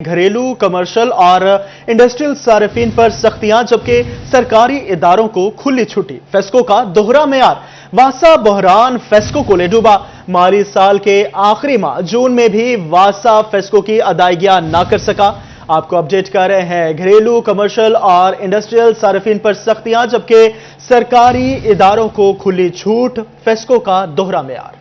घरेलू, कमर्शियल और इंडस्ट्रियल सार्फिन पर सख्तियां, जबकि सरकारी इदारों को खुली छुट्टी। फेस्को का दोहरा मेयार, वासा बहरान फेस्को को ले डूबा। माली साल के आखिरी माह जून में भी वासा फेस्को की अदायगियां ना कर सका। आपको अपडेट कर रहे हैं, घरेलू, कमर्शियल और इंडस्ट्रियल सार्फिन पर सख्तियां, जबकि सरकारी इदारों को खुली छूट। फेस्को का दोहरा मेयार।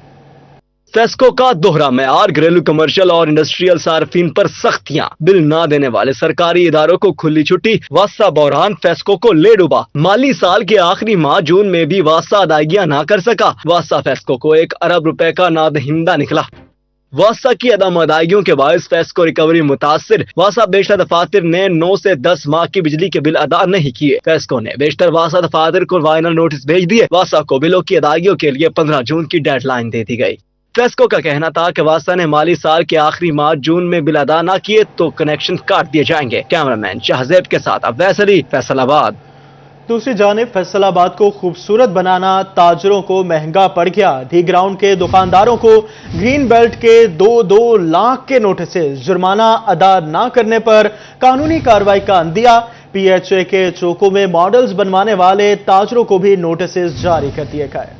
फेस्को का दोहरा मेयार, घरेलू, कमर्शियल और इंडस्ट्रियल सार्फिन पर सख्तियां, बिल ना देने वाले सरकारी इदारों को खुली छुट्टी। वासा बहरान फेस्को को ले डूबा। माली साल के आखिरी माह जून में भी वासा अदायगियां ना कर सका। वासा फेस्को को 1 अरब रुपए का नादहिंदा निकला। वासा की अदम अदायगियों के बायस फेस्को रिकवरी मुतासिर। वासा बेशतर दफातर ने 9 से 10 माह की बिजली के बिल अदा नहीं किए। फेस्को ने बेशतर वासा दफातर को फाइनल नोटिस भेज दिए। वासा को बिलों की अदायगियों के लिए 15 जून की डेडलाइन दे दी गई। फेस्को का कहना था कि वासा ने माली साल के आखिरी माह जून में बिल अदा न किए तो कनेक्शन काट दिए जाएंगे। कैमरामैन शाहजेब के साथ अवैस अली, फैसलाबाद। दूसरी जानिब फैसलाबाद को खूबसूरत बनाना ताजरों को महंगा पड़ गया। डी ग्राउंड के दुकानदारों को ग्रीन बेल्ट के 2-2 लाख के नोटिस, जुर्माना अदा न करने पर कानूनी कार्रवाई का अंदिया। पीएचए के चौकों में मॉडल्स बनवाने वाले ताजरों को भी नोटिस जारी कर दिए गए।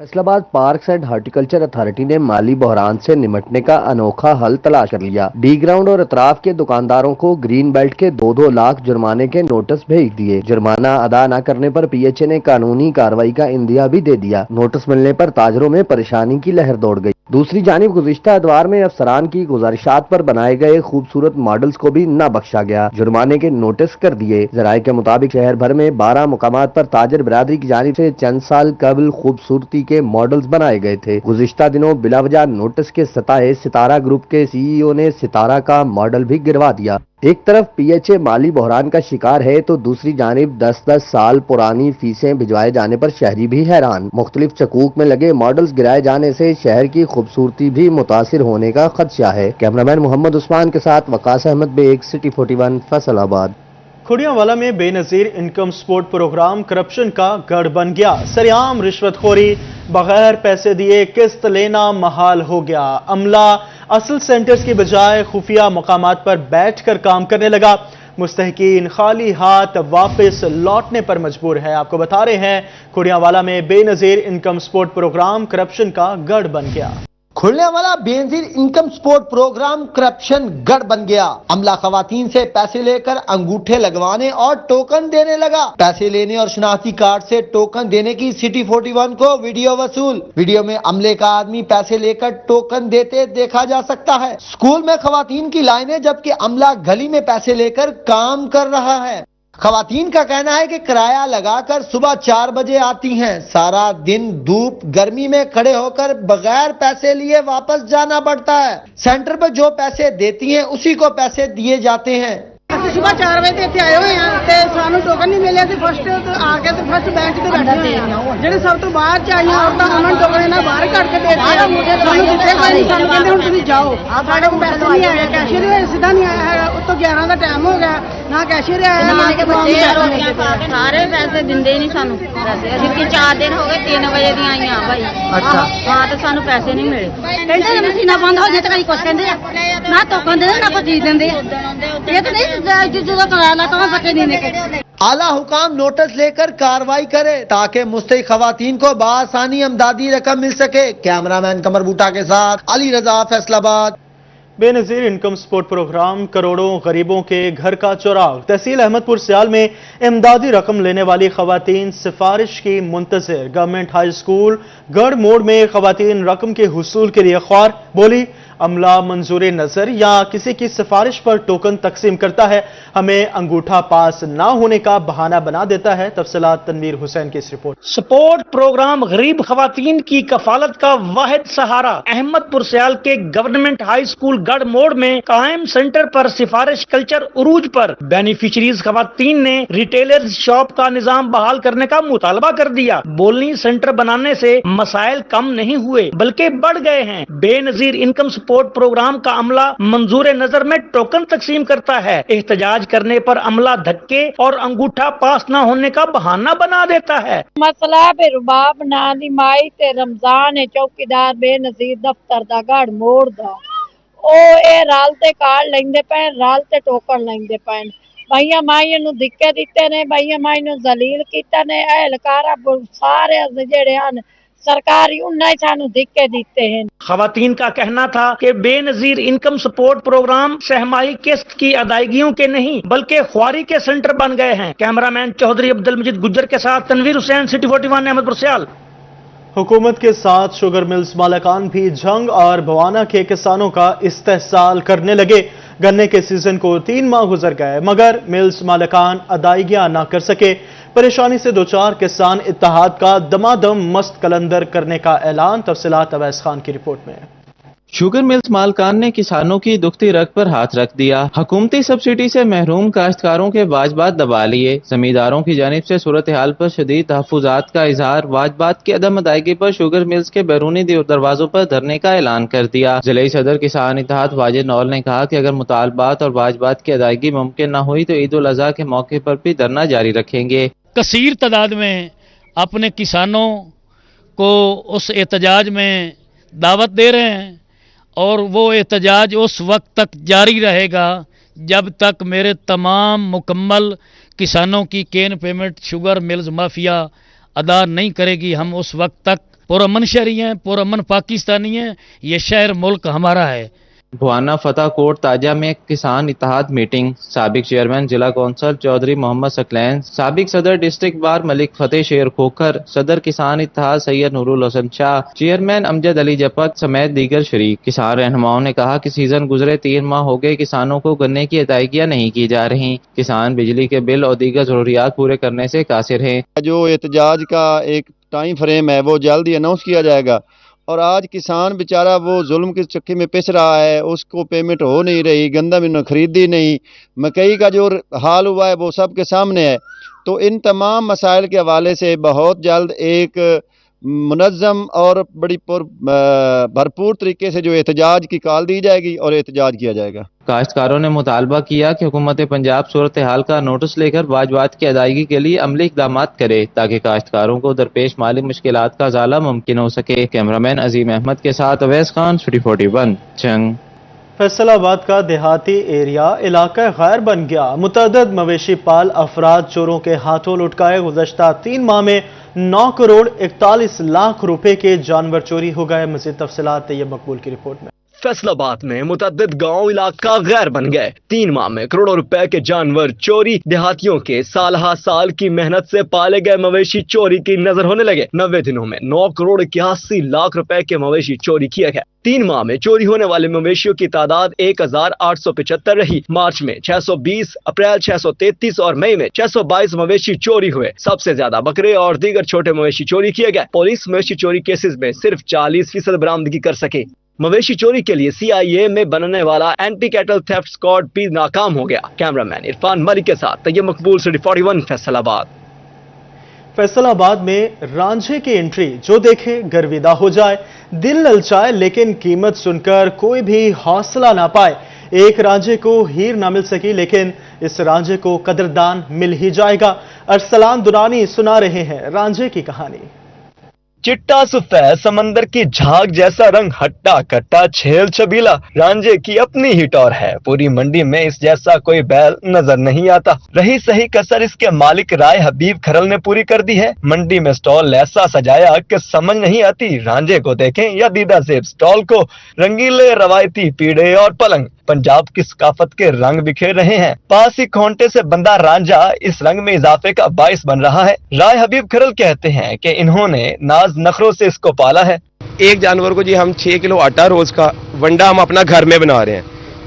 Faisalabad parks and horticulture authority ने माली बहरान से निमटने का अनोखा हल तलाश कर लिया। डी ग्राउंड और अतराफ के दुकानदारों को ग्रीन बेल्ट के 2-2 लाख जुर्माने के नोटिस भेज दिए। जुर्माना अदा न करने पर पीएचए ने कानूनी कार्रवाई का इंदिया भी दे दिया। नोटिस मिलने पर ताजरों में परेशानी की लहर दौड़ गई। दूसरी जानिब गुज़िश्ता अदवार में अफसरान की गुजारिशात पर बनाए गए खूबसूरत मॉडल्स को भी न बख्शा गया, जुर्माने के नोटिस कर दिए। जराये के मुताबिक शहर भर में 12 मुकामात पर ताजर बिरादरी की जानिब से चंद साल कबल खूबसूरती के मॉडल्स बनाए गए थे। गुज़िश्ता दिनों बिलावजा नोटिस के सताए सितारा ग्रुप के सीईओ ने सितारा का मॉडल भी गिरवा दिया। एक तरफ पीएचए माली बहरान का शिकार है तो दूसरी जानिब 10-10 साल पुरानी फीसें भिजवाए जाने पर शहरी भी हैरान। मुख्तलिफ चकूक में लगे मॉडल्स गिराए जाने से शहर की खूबसूरती भी मुतासिर होने का खदशा है। कैमरामैन मोहम्मद उस्मान के साथ वकास अहमद बेग, सिटी 41, फैसलाबाद। खुड़ियावाला में Benazir income support programme corruption का गढ़ बन गया। सरेआम रिश्वतखोरी, बगैर पैसे दिए किस्त लेना महाल हो गया। अमला असल सेंटर्स की बजाय खुफिया मकामात पर बैठकर काम करने लगा। मुस्तहकीन खाली हाथ वापस लौटने पर मजबूर है। आपको बता रहे हैं, खुड़ियावाला में Benazir income support programme corruption का गढ़ बन गया। Khuriyawala Benazir income support programme corruption गढ़ बन गया। अमला खवातीन से पैसे लेकर अंगूठे लगवाने और टोकन देने लगा। पैसे लेने और शनाख्ती कार्ड से टोकन देने की सिटी 41 को वीडियो वसूल। वीडियो में अमले का आदमी पैसे लेकर टोकन देते देखा जा सकता है। स्कूल में खवातीन की लाइनें, जबकि अमला गली में पैसे लेकर काम कर रहा है। खवातीन का कहना है कि किराया लगाकर सुबह 4 बजे आती हैं। सारा दिन धूप गर्मी में खड़े होकर बगैर पैसे लिए वापस जाना पड़ता है। सेंटर पर जो पैसे देती हैं उसी को पैसे दिए जाते हैं। सुबह 4 बजे ਇੱਥੇ ਆਏ ਹੋਏ ਆ ਤੇ ਸਾਨੂੰ ਟੋਕਨ ਨਹੀਂ ਮਿਲਿਆ ਸੀ। ਫਸਟ ਆ ਕੇ ਤੇ ਫਸਟ ਬੈਂਚ ਤੇ ਬੈਠੇ ਹੋਏ ਆ। ਜਿਹੜੇ ਸਭ ਤੋਂ ਬਾਹਰ ਚ ਆਈਆਂ ਔਰਤਾਂ ਉਹਨਾਂ ਨੂੰ ਟੋਕਨ ਇਹਨਾਂ ਬਾਹਰ ਕੱਢ ਕੇ ਦੇ ਦਿੱਤੇ। ਸਾਨੂੰ ਦਿੱਤੇ ਕੋਈ ਨਹੀਂ, ਸਾਨੂੰ ਕਹਿੰਦੇ ਹੁਣ ਤੁਸੀਂ ਜਾਓ। ਸਾਡੇ ਕੋਲ ਪੈਸੇ ਨਹੀਂ ਆਏ, ਕੈਸ਼ੀਅਰ ਵੀ ਸਿੱਧਾ ਨਹੀਂ ਆਇਆ ਹੈਗਾ। ਉੱਤੋਂ 11 ਦਾ ਟਾਈਮ ਹੋ ਗਿਆ, ਨਾ ਕੈਸ਼ੀਅਰ ਆਇਆ ਨਾ ਕਿ ਬੱਚੇ ਸਾਰੇ ਪੈਸੇ ਦਿੰਦੇ ਹੀ ਨਹੀਂ ਸਾਨੂੰ। ਪੈਸੇ ਅਸੀਂ 4 ਦਿਨ ਹੋ ਗਏ, 3 ਵਜੇ ਦੀਆਂ ਆਈਆਂ ਭਾਈ। ਅੱਛਾ ਹਾਂ, ਤੇ ਸਾਨੂੰ ਪੈਸੇ ਨਹੀਂ ਮਿਲੇ। ਕਹਿੰਦੇ ਮਸ਼ੀਨਾਂ ਬੰਦ ਹੋ ਜਾਏ ਤਾਂ ਕਦੀ ਕੁਛ ਕਹਿੰਦੇ ਆ, ਨਾ ਟੋਕਨ ਦਿੰਦੇ ਨਾ ਕੋਈ ਚੀਜ਼ ਦਿੰਦੇ। ਇਹ ਤਾਂ ਨਹੀਂ ਜਦੋਂ कराया ना तो बच्चे नहीं लेके। आला हुकाम नोटिस लेकर कार्रवाई करे ताकि मुस्तहिक खवातीन को बआसानी अमदादी रकम मिल सके। कैमरामैन कमर बूटा के साथ Ali Raza, Faisalabad. Benazir income support programme करोड़ों गरीबों के घर का चौराग। तहसील अहमदपुर सियाल में इमदादी रकम लेने वाली खवातीन सिफारिश की मुंतजिर। गवर्नमेंट हाई स्कूल गढ़ मोड़ में खवातीन रकम के हुसूल के लिए ख्वार। बोली, अमला मंजूर नजर या किसी की सिफारिश पर टोकन तकसीम करता है, हमें अंगूठा पास ना होने का बहाना बना देता है। तफसीलात तनवीर हुसैन की इस रिपोर्ट। सपोर्ट प्रोग्राम गरीब खवातीन की कफालत का वाहिद सहारा। अहमदपुर सियाल के गवर्नमेंट हाई स्कूल गढ़ मोड़ में कायम सेंटर पर सिफारिश कल्चर उरूज पर बेनिफिशरीज खवातीन ने रिटेलर्स शॉप का निजाम बहाल करने का मुतालबा कर दिया। बोलनी सेंटर बनाने से मसाइल कम नहीं हुए बल्कि बढ़ गए हैं। बेनजीर इनकम सपोर्ट प्रोग्राम का अमला मंजूर नजर में टोकन तकसीम करता है। एहतजाज करने पर अमला धक्के और अंगूठा पास न होने का बहाना बना देता है। मसला रुबाब नाली माई ते रमजान चौकीदार बेनजीर दफ्तर दा गढ़ मोड़ दा ਉਹ ਇਹ ਰਲ ਤੇ ਕਾਰਡ ਲੈਂਦੇ ਪਏ, ਰਲ ਤੇ ਟੋਕਨ ਲੈਂਦੇ ਪਏ। ਬਾਈਆਂ ਮਾਈਆਂ ਨੂੰ ਧੱਕੇ ਦਿੱਤੇ ਨੇ, ਬਾਈਆਂ ਮਾਈ ਨੂੰ ਜ਼ਲੀਲ ਕੀਤਾ ਨੇ। ਅਹਿਲਕਾਰਾ ਸਾਰੇ ਜਿਹੜੇ ਹਨ सरकारी उन्हें सानू धक्के देते हैं। खवातीन का कहना था कि बेनजीर इनकम सपोर्ट प्रोग्राम सहमाही किस्त की अदायगियों के नहीं बल्कि ख्वारी के सेंटर बन गए हैं। कैमरामैन चौधरी अब्दुल मजीद गुज्जर के साथ तनवीर हुसैन, सिटी 41 अहमदपुर सियाल। हुकूमत के साथ शुगर मिल्स मालिकान भी जंग और बवाना के किसानों का इस्तेहसाल करने लगे। गन्ने के सीजन को 3 माह गुजर गए मगर मिल्स मालिकान अदायगियां ना कर सके। परेशानी से दो चार किसान इत्तेहाद का दमादम मस्त कलंदर करने का ऐलान। तफसीलात अवैस खान की रिपोर्ट में। शुगर मिल्स मालकान ने किसानों की दुखती रग पर हाथ रख दिया। हुकूमती सब्सिडी से महरूम काश्तकारों के वाजबात दबा लिए। जमींदारों की जानिब से सूरत हाल पर शदीद तहफ़्फ़ुज़ात का इजहार। वाजबात की अदम अदायगी पर शुगर मिल्स के बैरूनी दरवाजों पर धरने का ऐलान कर दिया। जिले सदर किसान इत्तेहाद वाजिद नौल ने कहा कि अगर मुतालबात और वाजबात की अदायगी मुमकिन न हुई तो ईद उल अज़हा के मौके पर भी धरना जारी रखेंगे। कसीर तादाद में अपने किसानों को उस एहतजाज में दावत दे रहे हैं और वो एहतजाज उस वक्त तक जारी रहेगा जब तक मेरे तमाम मुकम्मल किसानों की केन पेमेंट शुगर मिल्स माफिया अदा नहीं करेगी। हम उस वक्त तक पुरअमन शहरी हैं, पुरअमन पाकिस्तानी हैं। ये शहर मुल्क हमारा है। भवाना फतेह कोट ताजा में किसान इत्तेहाद मीटिंग। साबिक चेयरमैन जिला कौंसल चौधरी मोहम्मद सकलैन, साबिक सदर डिस्ट्रिक्ट बार मलिक फतेह शेर खोखर, सदर किसान इत्तेहाद सैयद नूरुल हसन शाह, चेयरमैन अमजद अली जपक समेत दीगर शरीक। किसान रहनुमाओं ने कहा कि सीजन गुजरे 3 माह हो गए, किसानों को गन्ने की अदायगियां नहीं की जा रही। किसान बिजली के बिल और दीगर जरूरियात पूरे करने से कासिर हैं। जो एहतजाज का एक टाइम फ्रेम है वो जल्द ही अनाउंस किया जाएगा और आज किसान बेचारा वो जुल्म के चक्के में पिस रहा है, उसको पेमेंट हो नहीं रही, गंदम इन्होंने खरीदी नहीं, मकई का जो हाल हुआ है वो सब के सामने है। तो इन तमाम मसाइल के हवाले से बहुत जल्द एक मुनज़्ज़म और बड़ी भरपूर तरीके से जो एहतजाज की कॉल दी जाएगी और एहतजाज किया जाएगा। काश्तकारों ने मुतालबा किया कि हुकूमत पंजाब सूरत हाल का नोटिस लेकर वाजबात की अदायगी के लिए अमली इक़दाम करे ताकि काश्तकारों को दरपेश माली मुश्किलात का ज़ाला मुमकिन हो सके। कैमरामैन अजीम अहमद के साथ अवैस खान, सिटी 41 जंग। फैसलाबाद का देहाती एरिया इलाका गैर बन गया। मुतअद्दिद मवेशी पाल अफराद चोरों के हाथों लुटकाए। गुज़श्ता 3 माह में 9 करोड़ 41 लाख रुपए के जानवर चोरी हो गए। मज़ीद तफसीलात तैयब मकबूल की रिपोर्ट में। फैसलाबाद में मुतअद्दिद गांव इलाका गैर बन गए। 3 माह में करोड़ों रुपए के जानवर चोरी। देहातियों के साल की मेहनत से पाले गए मवेशी चोरी की नजर होने लगे। 90 दिनों में 9 करोड़ 81 लाख रुपए के मवेशी चोरी किए गए। 3 माह में चोरी होने वाले मवेशियों की तादाद 1875 रही। मार्च में 620, अप्रैल 633 और मई में 622 मवेशी चोरी हुए। सबसे ज्यादा बकरे और दीगर छोटे मवेशी चोरी किए गए। पुलिस मवेशी चोरी केसेस में सिर्फ 40% बरामदगी कर सके। मवेशी चोरी के लिए CIA में बनने वाला एंटी कैटल थेफ्ट स्क्वाड भी नाकाम हो गया। कैमरामैन इरफान मलिक के साथ तैयब मकबूल, सिटी 41 फैसलाबाद। फैसलाबाद में रांझे की एंट्री जो देखे गर्विदा हो जाए, दिल ललचाए लेकिन कीमत सुनकर कोई भी हौसला ना पाए। एक रांझे को हीर ना मिल सकी लेकिन इस रांझे को कदरदान मिल ही जाएगा। अरसलान दुरानी सुना रहे हैं रांझे की कहानी। चिट्टा सफेद समंदर की झाग जैसा रंग, हट्टा कट्टा छेल छबीला, रांझे की अपनी ही टौर है। पूरी मंडी में इस जैसा कोई बैल नजर नहीं आता। रही सही कसर इसके मालिक राय हबीब खरल ने पूरी कर दी है। मंडी में स्टॉल ऐसा सजाया कि समझ नहीं आती रांझे को देखें या दीदा सेब स्टॉल को। रंगीले रवायती पीढ़े और पलंग पंजाब की सकाफत के रंग बिखेर रहे हैं। पास ही खोंटे से बंदा रांझा इस रंग में इजाफे का बाइस बन रहा है। राय हबीब खरल कहते हैं कि इन्होंने नाज नखरों से इसको पाला है। एक जानवर को जी हम 6 किलो आटा रोज का वंडा हम अपना घर में बना रहे हैं,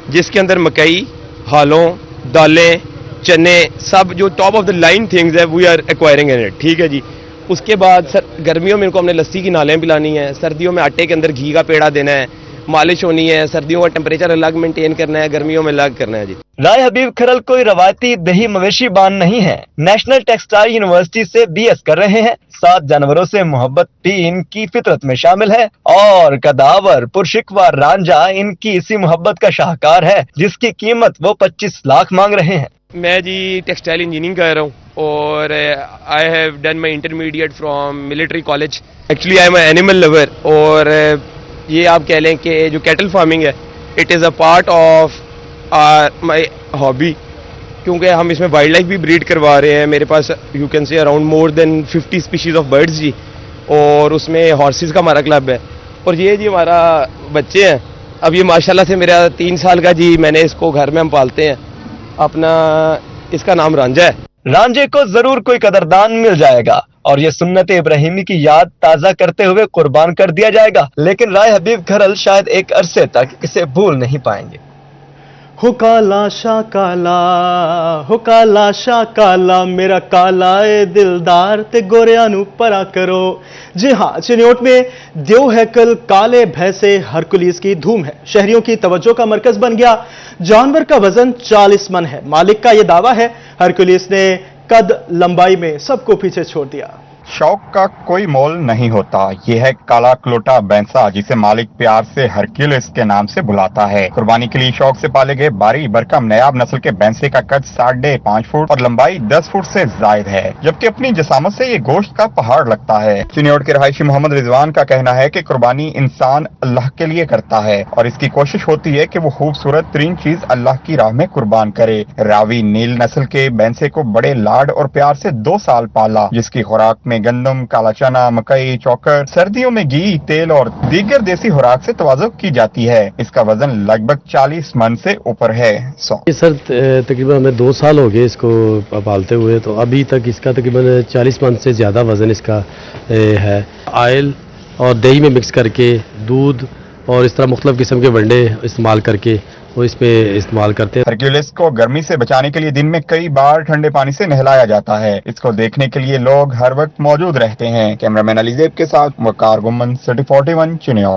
जिसके अंदर मकई, हालों, दालें, चने, सब जो top of the line things है we are acquiring in it. ठीक है जी। उसके बाद सर गर्मियों में इनको हमने लस्सी की नालें पिलानी है, सर्दियों में आटे के अंदर घी का पेड़ा देना है, मालिश होनी है, सर्दियों का टेम्परेचर अलग मेंटेन करना है, गर्मियों में अलग करना है जी। राय हबीब खरल कोई रवायती दही मवेशी बान नहीं है। नेशनल टेक्सटाइल यूनिवर्सिटी से BS कर रहे हैं। 7 जानवरों से मोहब्बत भी इनकी फितरत में शामिल है और कदावर पुरशिकवा रांझा इनकी इसी मोहब्बत का शाहकार है, जिसकी कीमत वो 25 लाख मांग रहे हैं। मैं जी टेक्सटाइल इंजीनियरिंग कर रहा हूँ और I have done my intermediate from military college. Actually I am animal lover और ये आप कह लें कि जो कैटल फार्मिंग है it is a part of my hobby, क्योंकि हम इसमें वाइल्ड लाइफ भी ब्रीड करवा रहे हैं। मेरे पास you can say around more than 50 species of birds जी, और उसमें हॉर्सेस का हमारा क्लब है। और ये जी हमारा बच्चे हैं, अब ये माशाल्लाह से मेरा 3 साल का जी, मैंने इसको घर में हम पालते हैं अपना, इसका नाम रांझा है। रांझे को जरूर कोई कदरदान मिल जाएगा और ये सुन्नत इब्राहिमी की याद ताजा करते हुए कुर्बान कर दिया जाएगा, लेकिन राय हबीब घरल शायद एक अरसे तक इसे भूल नहीं पाएंगे। हो काला शाह काला, हो काला शाह काला, मेरा काला ए दिलदार ते गोरिया नू परा करो। जी हाँ, चिन्योट में देव हैकल काले भैंसे हरकुलिस की धूम है, शहरियों की तवज्जो का मरकज बन गया। जानवर का वजन 40 मन है। मालिक का यह दावा है, हरकुलिस ने कद लंबाई में सबको पीछे छोड़ दिया। शौक का कोई मोल नहीं होता। यह है काला क्लोटा बैंसा, जिसे मालिक प्यार से हरक्यूलिस के नाम से बुलाता है। कुर्बानी के लिए शौक से पाले गए बारी बरकम नयाब नस्ल के बैंसे का कद 5.5 फुट और लंबाई 10 फुट से जायद है, जबकि अपनी जसामत से ये गोश्त का पहाड़ लगता है। चिन्योट के रहायशी मोहम्मद रिजवान का कहना है कि कुर्बानी इंसान अल्लाह के लिए करता है और इसकी कोशिश होती है कि वो खूबसूरत तरीन चीज अल्लाह की राह में कुर्बान करे। रावी नील नस्ल के बैंसे को बड़े लाड और प्यार से 2 साल पाला, जिसकी खुराक में गंदम, काला चना, मकई, चौकर, सर्दियों में घी, तेल और दीगर देसी खुराक से तवाज़ुन की जाती है। इसका वजन लगभग 40 मन से ऊपर है। सर तकरीबन हमें 2 साल हो गए इसको पालते हुए, तो अभी तक इसका तकरीबन 40 मन से ज़्यादा वजन इसका है। ऑयल और दही में मिक्स करके, दूध और इस तरह मुख्तलिफ किस्म के वंडे इस्तेमाल करके वो इस पे इस्तेमाल करते हैं। हरक्यूलिस को गर्मी से बचाने के लिए दिन में कई बार ठंडे पानी से नहलाया जाता है। इसको देखने के लिए लोग हर वक्त मौजूद रहते हैं। कैमरामैन अली ज़ैब के साथ वकार गुम्मन, सिटी 41 चिन्योट।